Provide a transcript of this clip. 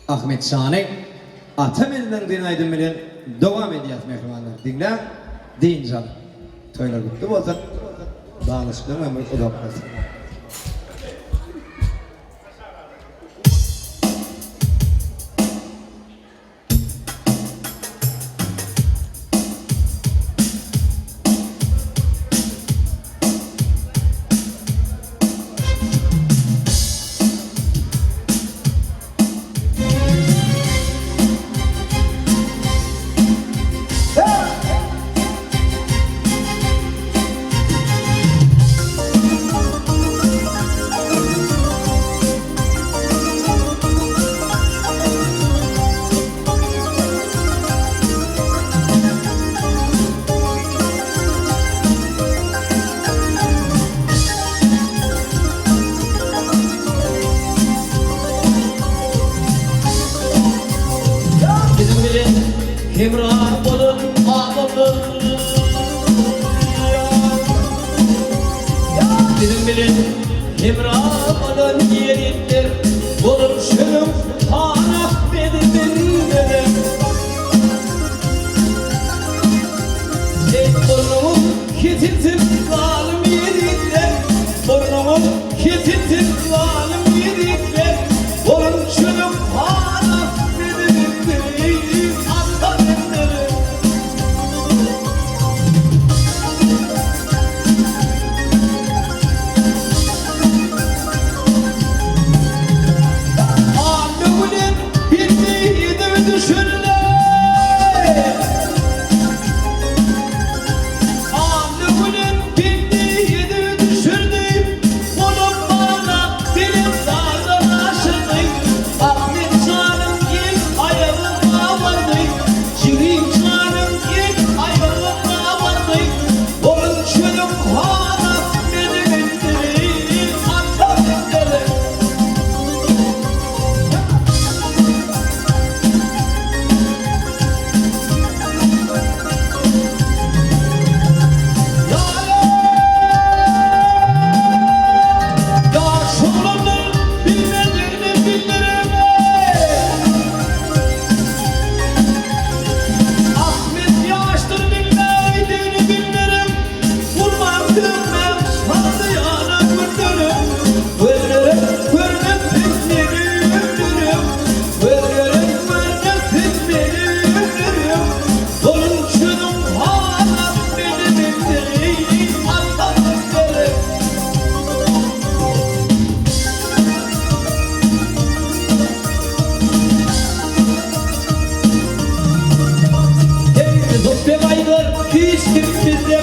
Ahmet Şahin atam elinden dinaydım bilen devam ediyat mehmanlar dinle deyin canım. Toylar kutlu olsun. Bağlaşıklığım ömür udaplasın. Himran olun ağabey, bizim bilin himran olun yerindir, olur şunun hanaf benim. Burnumu kesilsin zalim yerinde, burnumu kesilsin zalim yerinde, olur şunun hanaf benim. Hiç kimse